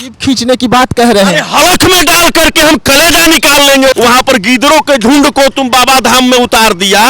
जीभ खींचने की बात कह रहे हैं। हलक में डाल करके हम कलेजा निकाल लेंगे। वहां पर गीदड़ों के झुंड को तुम बाबा धाम में उतार दिया।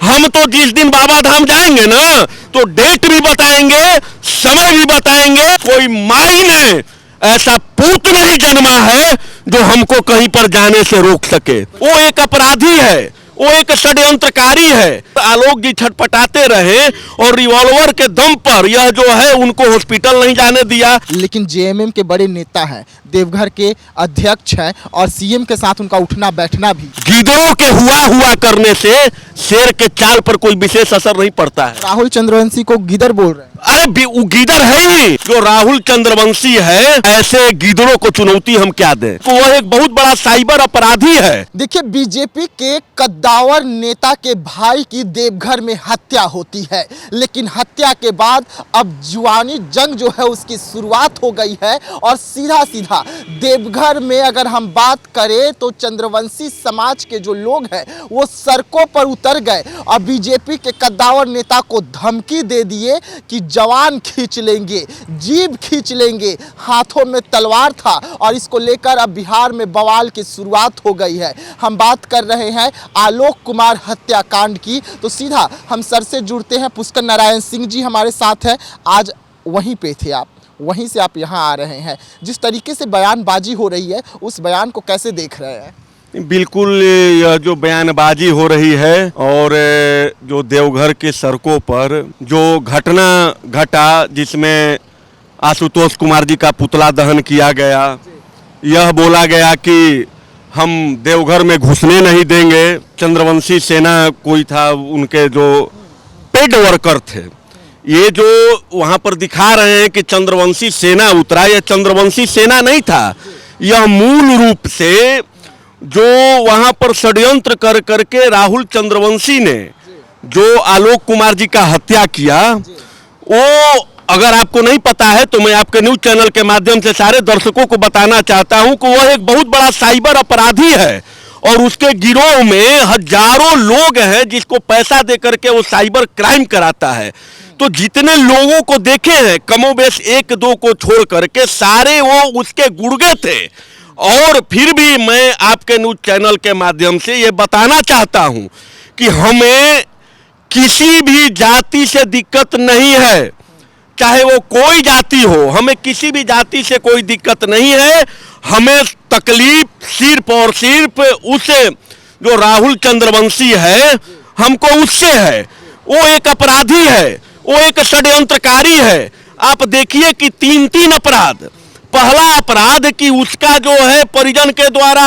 हम तो जिस दिन बाबा धाम जाएंगे ना, तो डेट भी बताएंगे, समय भी बताएंगे। कोई माई ने ऐसा पूत नहीं जन्मा है जो हमको कहीं पर जाने से रोक सके। वो एक अपराधी है, वो एक षड्यंत्रकारी है। आलोक जी छटपटाते रहे और रिवॉल्वर के दम पर यह जो है उनको हॉस्पिटल नहीं जाने दिया। लेकिन जेएमएम के बड़े नेता हैं, देवघर के अध्यक्ष हैं और सीएम के साथ उनका उठना बैठना भी। गीदड़ों के हुआ करने से शेर के चाल पर कोई विशेष असर नहीं पड़ता है। राहुल चंद्रवंशी को गीदड़ बोल रहे हैं। अरे वो गीदड़ है ही। जो राहुल चंद्रवंशी है, ऐसे गीदड़ों को चुनौती हम क्या दें? तो वह एक बहुत बड़ा साइबर अपराधी है। देखिए, बीजेपी के कद्दावर नेता के भाई की देवघर में हत्या होती है, लेकिन हत्या के बाद अब जुआनी जंग जो है उसकी शुरुआत हो गई है। और सीधा सीधा देवघर में अगर हम बात करें तो चंद्रवंशी समाज के जो लोग हैं वो सड़कों पर उतर गए और बीजेपी के कद्दावर नेता को धमकी दे दिए कि जवान खींच लेंगे, जीभ खींच लेंगे। हाथों में तलवार था और इसको लेकर अब बिहार में बवाल की शुरुआत हो गई है। हम बात कर रहे हैं आलोक कुमार हत्याकांड की, तो सीधा हम सर से जुड़ते हैं। पुष्कर नारायण सिंह जी हमारे साथ हैं। आज वहीं पे थे आप, वहीं से आप यहाँ आ रहे हैं। जिस तरीके से बयानबाजी हो रही है उस बयान को कैसे देख रहे हैं? बिल्कुल, यह जो बयानबाजी हो रही है और जो देवघर के सड़कों पर जो घटना घटा जिसमें आशुतोष कुमार जी का पुतला दहन किया गया, यह बोला गया कि हम देवघर में घुसने नहीं देंगे। चंद्रवंशी सेना कोई था, उनके जो पेड वर्कर थे, ये जो वहाँ पर दिखा रहे हैं कि चंद्रवंशी सेना उतरा, यह चंद्रवंशी सेना नहीं था। यह मूल रूप से जो वहां पर षड्यंत्र कर करके राहुल चंद्रवंशी ने जो आलोक कुमार जी का हत्या किया, वो अगर आपको नहीं पता है तो मैं आपके न्यूज चैनल के माध्यम से सारे दर्शकों को बताना चाहता हूं कि वह एक बहुत बड़ा साइबर अपराधी है और उसके गिरोह में हजारों लोग हैं जिसको पैसा दे करके वो साइबर क्राइम कराता है। तो जितने लोगों को देखे हैं, कमोबेश एक दो को छोड़ करके सारे वो उसके गुर्गे थे। और फिर भी मैं आपके न्यूज चैनल के माध्यम से ये बताना चाहता हूं कि हमें किसी भी जाति से दिक्कत नहीं है, चाहे वो कोई जाति हो, हमें किसी भी जाति से कोई दिक्कत नहीं है। हमें तकलीफ सिर्फ और सिर्फ उसे जो राहुल चंद्रवंशी है, हमको उससे है। वो एक अपराधी है, वो एक षड्यंत्रकारी है। आप देखिए कि तीन अपराध। पहला अपराध कि उसका जो है परिजन के द्वारा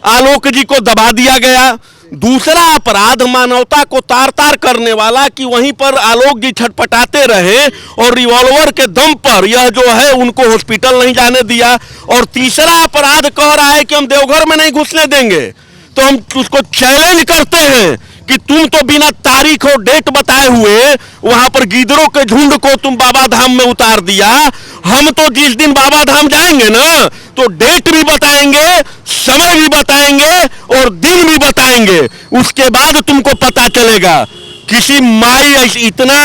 आलोक जी को दबा दिया गया। दूसरा अपराध मानवता को तार तार करने वाला कि वहीं पर आलोक जी छटपटाते रहे और रिवॉल्वर के दम पर यह जो है उनको हॉस्पिटल नहीं जाने दिया। और तीसरा अपराध कह रहा है कि हम देवघर में नहीं घुसने देंगे। तो हम उसको चैलेंज करते हैं कि तुम तो बिना तारीख और डेट बताए हुए वहां पर गीदड़ों के झुंड को तुम बाबा धाम में उतार दिया। हम तो जिस दिन बाबा धाम जाएंगे ना, तो डेट भी बताएंगे, समय भी बताएंगे और दिन भी बताएंगे। उसके बाद तुमको पता चलेगा। किसी माई इतना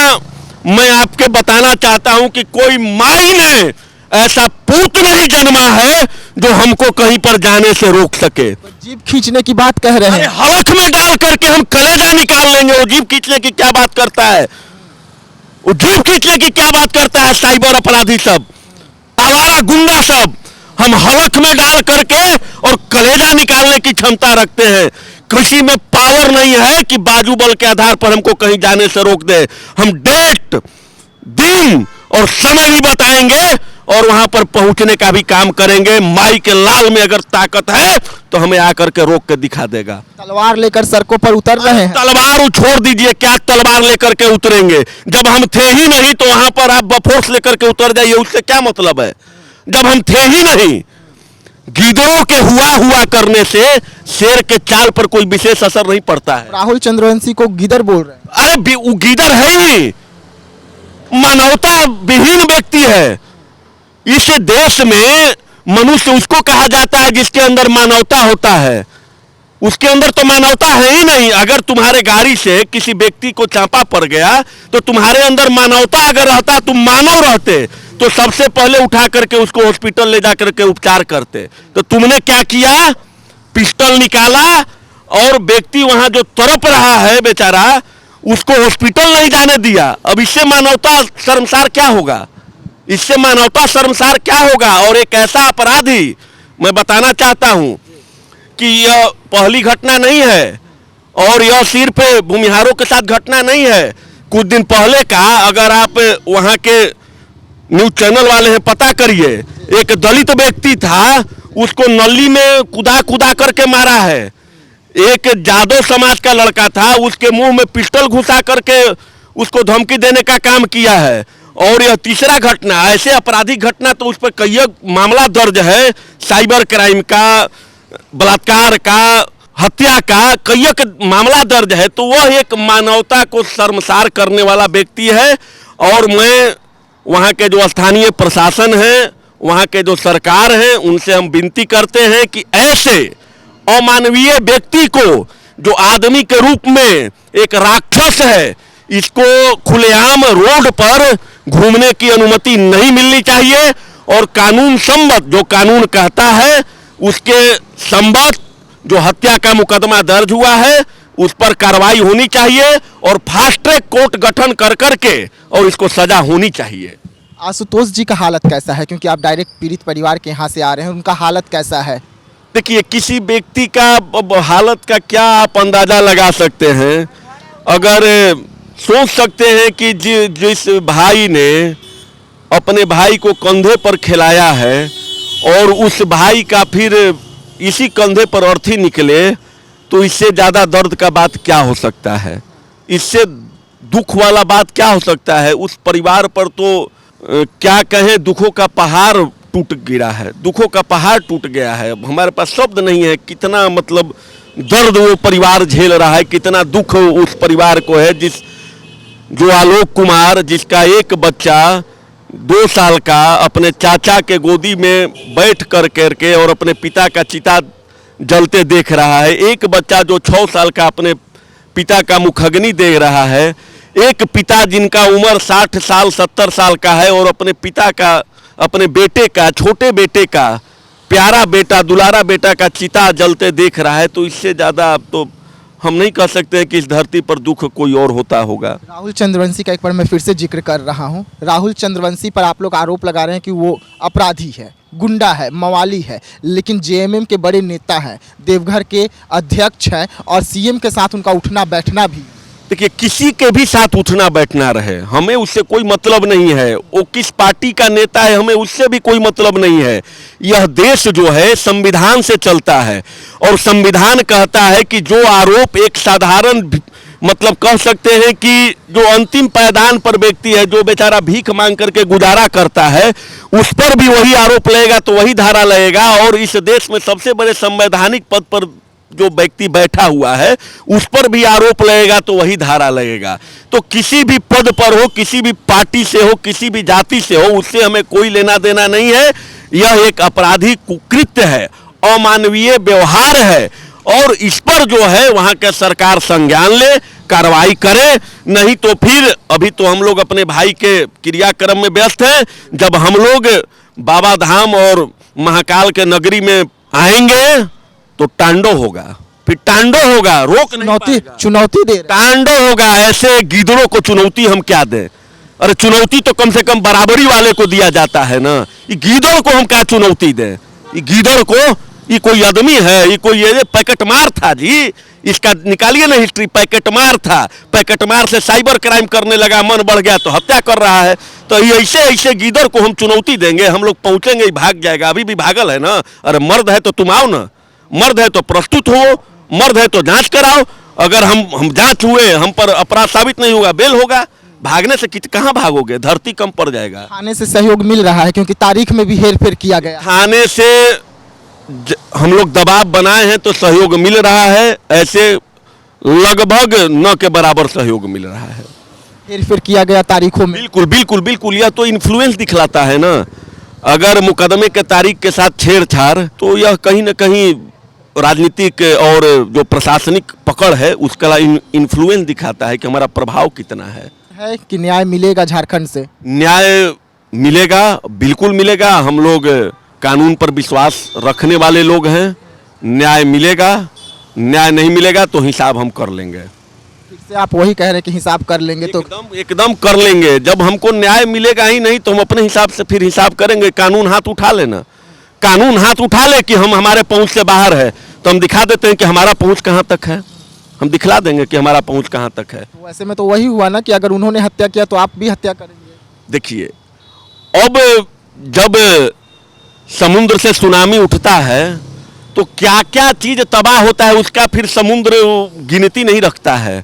मैं आपके बताना चाहता हूं कि कोई माई ने ऐसा पूत नहीं जन्मा है जो हमको कहीं पर जाने से रोक सके। जीभ खींचने की बात कह रहे हैं। हलक में डाल करके हम कलेजा निकाल लेंगे। वो जीभ खींचने की क्या बात करता है? वो जीभ खींचने की क्या बात करता है? साइबर अपराधी सब, आवारा गुंडा सब, हम हलक में डाल करके और कलेजा निकालने की क्षमता रखते हैं। किसी में पावर नहीं है कि बाजू बल के आधार पर हमको कहीं जाने से रोक दे। हम डेट, दिन और समय भी बताएंगे और वहां पर पहुंचने का भी काम करेंगे। माई के लाल में अगर ताकत है तो हमें आकर के रोक के दिखा देगा। तलवार लेकर सड़कों पर उतर रहे हैं। तलवार छोड़ दीजिए, क्या तलवार लेकर के उतरेंगे? जब हम थे ही नहीं तो वहां पर आप बफोर्स लेकर के उतर जाइए, उससे क्या मतलब है? जब हम थे ही नहीं। गीदड़ों के हुआ करने से शेर के चाल पर कोई विशेष असर नहीं पड़ता है। राहुल चंद्रवंशी को गीदड़ बोल रहे हैं। अरे वो गीदड़ है ही, मानवता विहीन व्यक्ति है। इस देश में मनुष्य उसको कहा जाता है जिसके अंदर मानवता होता है। उसके अंदर तो मानवता है ही नहीं। अगर तुम्हारे गाड़ी से किसी व्यक्ति को चांपा पड़ गया तो तुम्हारे अंदर मानवता अगर रहता, तुम मानव रहते, तो सबसे पहले उठा करके उसको हॉस्पिटल ले जा करके उपचार करते। तो तुमने क्या किया, पिस्टल निकाला और व्यक्ति वहां जो तड़प रहा है बेचारा, उसको हॉस्पिटल नहीं जाने दिया। अब इससे मानवता शर्मसार क्या होगा, इससे मानवता शर्मसार क्या होगा। और एक ऐसा अपराधी, मैं बताना चाहता हूं कि यह पहली घटना नहीं है और यह सिर्फ भूमिहारों के साथ घटना नहीं है। कुछ दिन पहले का, अगर आप वहां के न्यूज चैनल वाले हैं पता करिए, एक दलित व्यक्ति था, उसको नली में कुदा करके मारा है। एक जादव समाज का लड़का था, उसके मुंह में पिस्टल घुसा करके उसको धमकी देने का काम किया है। और यह तीसरा घटना, ऐसे आपराधिक घटना तो उस पर कई मामला दर्ज है, साइबर क्राइम का, बलात्कार का, हत्या का कई मामला दर्ज है। तो वह एक मानवता को शर्मसार करने वाला व्यक्ति है। और मैं वहाँ के जो स्थानीय प्रशासन है, वहाँ के जो सरकार है, उनसे हम विनती करते हैं कि ऐसे अमानवीय व्यक्ति को, जो आदमी के रूप में एक राक्षस है, इसको खुलेआम रोड पर घूमने की अनुमति नहीं मिलनी चाहिए। और कानून सम्मत, जो कानून कहता है उसके सम्मत जो हत्या का मुकदमा दर्ज हुआ है उस पर कार्रवाई होनी चाहिए और फास्ट ट्रैक कोर्ट गठन कर करके और इसको सजा होनी चाहिए। आशुतोष जी का हालत कैसा है, क्योंकि आप डायरेक्ट पीड़ित परिवार के यहाँ से आ रहे हैं, उनका हालत कैसा है? देखिए, किसी व्यक्ति का हालत का क्या आप अंदाजा लगा सकते हैं। अगर सोच सकते हैं कि जिस भाई ने अपने भाई को कंधे पर खिलाया है और उस भाई का फिर इसी कंधे पर अर्थी निकले, तो इससे ज़्यादा दर्द का बात क्या हो सकता है, इससे दुख वाला बात क्या हो सकता है। उस परिवार पर तो क्या कहें, दुखों का पहाड़ टूट गिरा है, दुखों का पहाड़ टूट गया है। हमारे पास शब्द नहीं है, कितना मतलब दर्द वो परिवार झेल रहा है, कितना दुख उस परिवार को है। जो आलोक कुमार, जिसका एक बच्चा 2 साल का अपने चाचा के गोदी में बैठ करके और अपने पिता का चिता जलते देख रहा है, एक बच्चा जो 6 साल का अपने पिता का मुखग्नि देख रहा है, एक पिता जिनका उम्र 60 साल 70 साल का है और अपने पिता का, अपने बेटे का, छोटे बेटे का, प्यारा बेटा, दुलारा बेटा का चिता जलते देख रहा है, तो इससे ज़्यादा अब तो हम नहीं कह सकते हैं कि इस धरती पर दुख कोई और होता होगा। राहुल चंद्रवंशी का एक बार मैं फिर से जिक्र कर रहा हूं। राहुल चंद्रवंशी पर आप लोग आरोप लगा रहे हैं कि वो अपराधी है, गुंडा है, मवाली है, लेकिन जेएमएम के बड़े नेता हैं, देवघर के अध्यक्ष हैं और सीएम के साथ उनका उठना बैठना भी। देखिए, किसी के भी साथ उठना बैठना रहे, हमें उससे कोई मतलब नहीं है। वो किस पार्टी का नेता है, हमें उससे भी कोई मतलब नहीं है। यह देश जो है संविधान से चलता है और संविधान कहता है कि जो आरोप एक साधारण, मतलब कह सकते हैं कि जो अंतिम पायदान पर व्यक्ति है, जो बेचारा भीख मांग करके गुजारा करता है, उस पर भी वही आरोप लगेगा तो वही धारा लगेगा। और इस देश में सबसे बड़े संवैधानिक पद पर जो व्यक्ति बैठा हुआ है उस पर भी आरोप लगेगा तो वही धारा लगेगा। तो किसी भी पद पर हो, किसी भी पार्टी से हो, किसी भी जाति से हो, उससे हमें कोई लेना देना नहीं है। यह एक आपराधिक कुकृत्य है, अमानवीय व्यवहार है और इस पर जो है वहाँ का सरकार संज्ञान ले, कार्रवाई करे। नहीं तो फिर, अभी तो हम लोग अपने भाई के क्रियाक्रम में व्यस्त हैं, जब हम लोग बाबा धाम और महाकाल के नगरी में आएंगे तो टांडो होगा, फिर टांडो होगा, रोक नहीं पाएगा। चुनौती दे टांडो होगा। ऐसे गीदड़ों को चुनौती हम क्या दें? अरे चुनौती तो कम से कम बराबरी वाले को दिया जाता है ना, ये गीदड़ को हम क्या चुनौती दें? ये गीदड़ को, ये कोई आदमी है, ये कोई ये पैकेट मार था जी, इसका निकालिए ना हिस्ट्री। पैकेट मार था, पैकेट मार से साइबर क्राइम करने लगा, मन बढ़ गया तो हत्या कर रहा है। तो ऐसे ऐसे गीदड़ को हम चुनौती देंगे, हम लोग पहुंचेंगे ही भाग जाएगा। अभी भी भागल है ना। अरे मर्द है तो तुम आओ ना, मर्द है तो प्रस्तुत हो, मर्द है तो जांच कराओ। अगर हम जांच हुए, हम पर अपराध साबित नहीं होगा, बेल होगा। भागने से कहाँ भागोगे, धरती कम पड़ जाएगा। थाने से सहयोग मिल रहा है, क्योंकि तारीख में भी हेरफेर किया गया। थाने से हम लोग दबाव बनाए हैं तो सहयोग मिल रहा है, ऐसे लगभग न के बराबर सहयोग मिल रहा है। हेरफेर किया गया तारीखों में। बिल्कुल बिल्कुल बिल्कुल, यह तो इन्फ्लुएंस दिखलाता है ना। अगर मुकदमे के तारीख के साथ छेड़छाड़, तो यह कहीं न कहीं राजनीतिक और जो प्रशासनिक पकड़ है उसका इन्फ्लुएंस दिखाता है कि हमारा प्रभाव कितना है कि न्याय मिलेगा झारखंड से। न्याय मिलेगा, बिल्कुल मिलेगा। हम लोग कानून पर विश्वास रखने वाले लोग हैं। न्याय मिलेगा, न्याय नहीं मिलेगा तो हिसाब हम कर लेंगे। फिर से आप वही कह रहे हैं कि हिसाब कर लेंगे, तो एकदम कर लेंगे। जब हमको न्याय मिलेगा ही नहीं तो हम अपने हिसाब से फिर हिसाब करेंगे। कानून हाथ उठा लेना, कानून हाथ उठा ले कि हम हमारे पहुंच से बाहर है तो हम दिखा देते हैं कि हमारा पहुंच कहां तक है। हम दिखला देंगे कि हमारा पहुंच कहां तक है। तो ऐसे में तो वही हुआ ना कि अगर उन्होंने हत्या किया तो आप भी हत्या करेंगे। देखिए, अब जब समुद्र से सुनामी उठता है तो क्या क्या चीज तबाह होता है उसका फिर समुद्र गिनती नहीं रखता है।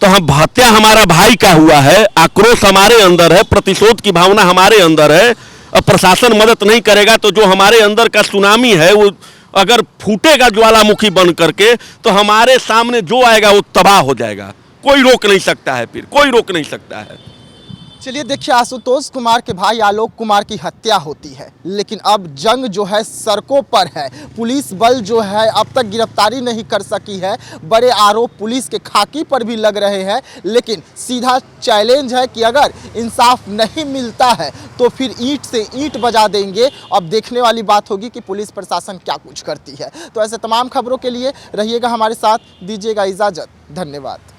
तो हम हत्या हमारा भाई का हुआ है, आक्रोश हमारे अंदर है, प्रतिशोध की भावना हमारे अंदर है। अब प्रशासन मदद नहीं करेगा तो जो हमारे अंदर का सुनामी है वो अगर फूटेगा ज्वालामुखी बन करके तो हमारे सामने जो आएगा वो तबाह हो जाएगा। कोई रोक नहीं सकता है, फिर कोई रोक नहीं सकता है। चलिए देखिए, आशुतोष कुमार के भाई आलोक कुमार की हत्या होती है, लेकिन अब जंग जो है सड़कों पर है। पुलिस बल जो है अब तक गिरफ्तारी नहीं कर सकी है। बड़े आरोप पुलिस के खाकी पर भी लग रहे हैं, लेकिन सीधा चैलेंज है कि अगर इंसाफ नहीं मिलता है तो फिर ईंट से ईंट बजा देंगे। अब देखने वाली बात होगी कि पुलिस प्रशासन क्या कुछ करती है। तो ऐसे तमाम खबरों के लिए रहिएगा हमारे साथ, दीजिएगा इजाज़त। धन्यवाद।